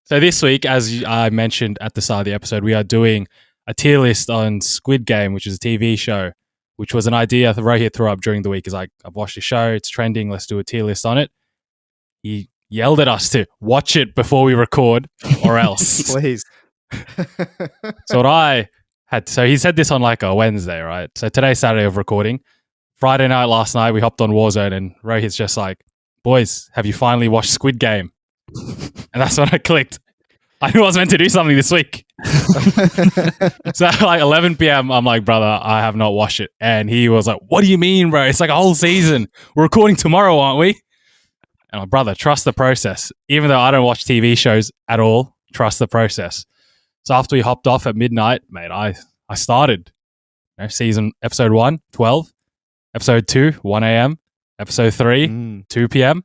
So this week, as I mentioned at the start of the episode, we are doing a tier list on Squid Game, which is a TV show, which was an idea that Rohit threw up during the week. Is like, I've watched the show, it's trending, let's do a tier list on it. He yelled at us to watch it before we record or else. Please. So what I had, so he said this on like a Wednesday, right? So today's Saturday of recording. Friday night, last night, we hopped on Warzone and Rohit's just like, boys, have you finally watched Squid Game? And that's when I clicked. I knew I was meant to do something this week. So at like 11 p.m., I'm like, brother, I have not watched it. And he was like, what do you mean, bro? It's like a whole season. We're recording tomorrow, aren't we? And I'm like, brother, trust the process. Even though I don't watch TV shows at all, trust the process. So after we hopped off at midnight, mate, I started. Season episode 1, 12. Episode 2, 1 a.m. Episode 3, 2 p.m.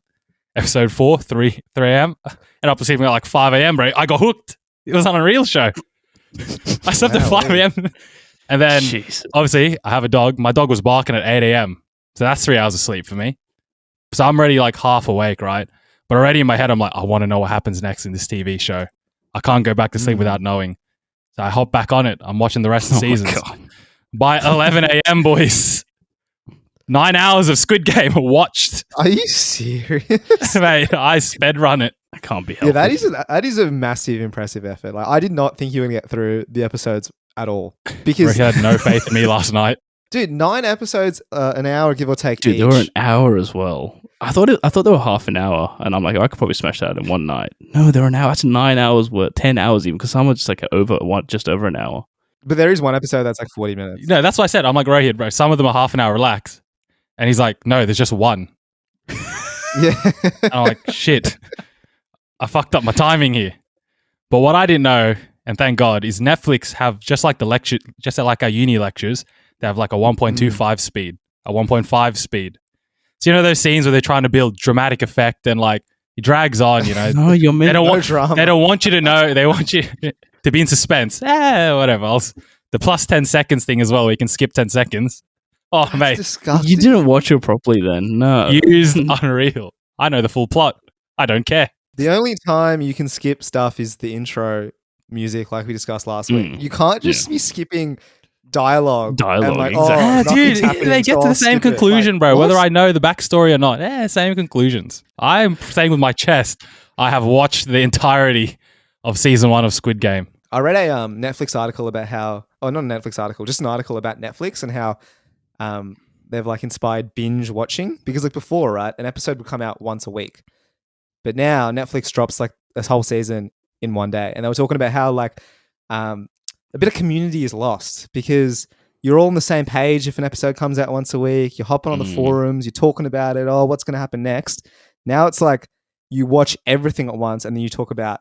Episode 4, 3 a.m. And up to sleeping at like 5 a.m, bro. I got hooked. It was on a real show. I slept at 5 a.m. And then, obviously, I have a dog. My dog was barking at 8 a.m. So that's 3 hours of sleep for me. So I'm already like half awake, right? But already in my head, I'm like, I want to know what happens next in this TV show. I can't go back to sleep without knowing. So I hop back on it. I'm watching the rest of the seasons. By 11 a.m, boys. 9 hours of Squid Game watched. Are you serious? Mate, I sped run it. I can't be helped. Yeah, that is a massive, impressive effort. Like, I did not think you were going to get through the episodes at all. Because he had no faith in me last night. Dude, 9 episodes, an hour, give or take. Dude, each. they were an hour as well. I thought they were half an hour, and I'm like, I could probably smash that in one night. No, they're an hour. That's 9 hours worth, 10 hours even, because some are just like just over an hour. But there is one episode that's like 40 minutes. No, that's what I said. I'm like, Rohit, bro, some of them are half an hour, relax. And he's like, no, there's just one. Yeah. And I'm like, shit, I fucked up my timing here. But what I didn't know, and thank God, is Netflix have just like the lecture, just like our uni lectures, they have like a 1.25 speed, a 1.5 speed. So you know those scenes where they're trying to build dramatic effect and like it drags on, you know. No, you're they don't want drama. They don't want you to know. They want you to be in suspense. Whatever. The plus 10 seconds thing as well, where you can skip 10 seconds. Oh, That's mate. disgusting. You didn't watch it properly then. No. Used unreal. I know the full plot. I don't care. The only time you can skip stuff is the intro music, like we discussed last week. You can't just be skipping dialogue. And like, exactly. Dude, they get to the same conclusion, bro. Whether I know the backstory or not. Same conclusions. I'm saying with my chest, I have watched the entirety of season 1 of Squid Game. I read a Netflix article about how, not a Netflix article, just an article about Netflix and how they've like inspired binge watching. Because like before, right, an episode would come out once a week. But now Netflix drops like this whole season in one day. And they were talking about how like a bit of community is lost because you're all on the same page if an episode comes out once a week. You're hopping on the forums, you're talking about it. Oh, what's going to happen next? Now it's like you watch everything at once and then you talk about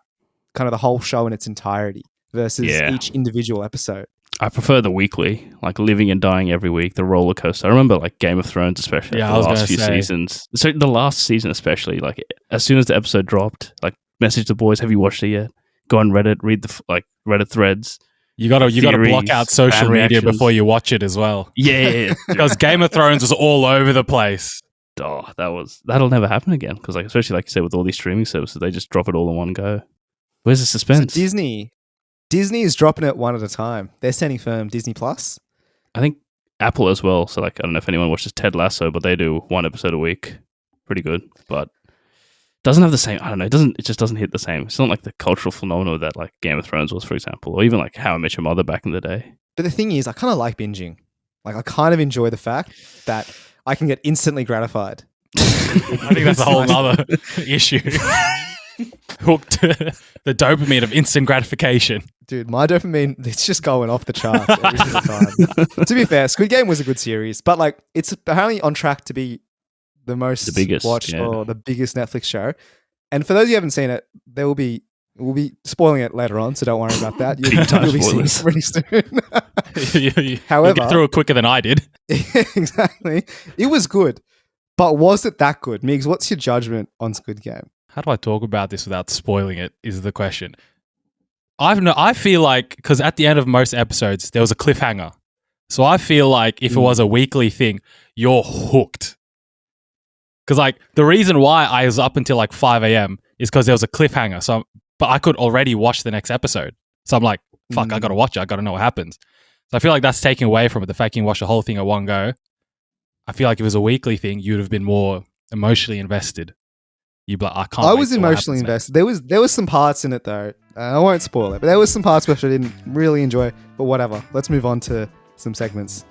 kind of the whole show in its entirety versus each individual episode. I prefer the weekly, like living and dying every week, the roller coaster. I remember like Game of Thrones, especially the last few seasons. So the last season, especially, like as soon as the episode dropped, like message the boys, have you watched it yet? Go on Reddit, read the Reddit threads. You gotta block out social media before you watch it as well. Yeah. Because Game of Thrones was all over the place. Oh, that'll never happen again. Because like especially like you said, with all these streaming services, they just drop it all in one go. Where's the suspense? So Disney is dropping it one at a time. They're sending firm Disney Plus. I think Apple as well. So like I don't know if anyone watches Ted Lasso, but they do one episode a week. Pretty good, but doesn't have the same. I don't know. It just doesn't hit the same. It's not like the cultural phenomenon that like Game of Thrones was, for example, or even like How I Met Your Mother back in the day. But the thing is, I kind of like binging. Like I kind of enjoy the fact that I can get instantly gratified. I think that's a whole other issue. Hooked the dopamine of instant gratification. Dude, my dopamine, it's just going off the charts every single time. To be fair, Squid Game was a good series, but like it's apparently on track to be the biggest watched or the biggest Netflix show. And for those who haven't seen it, we'll be spoiling it later on, so don't worry about that. You'll be seeing it pretty soon. However, you get through it quicker than I did. Exactly. It was good, but was it that good? Migs, what's your judgment on Squid Game? How do I talk about this without spoiling it is the question. I feel like, because at the end of most episodes, there was a cliffhanger. So I feel like if it was a weekly thing, you're hooked. Because like the reason why I was up until like 5 a.m. is because there was a cliffhanger. So but I could already watch the next episode. So I'm like, fuck, I gotta watch it. I gotta know what happens. So I feel like that's taking away from it. The fact you can watch the whole thing at one go. I feel like if it was a weekly thing, you'd have been more emotionally invested. You'd be like, I can't. I wait was till what emotionally happens invested. There was some parts in it though. I won't spoil it, but there was some parts which I didn't really enjoy. But whatever. Let's move on to some segments.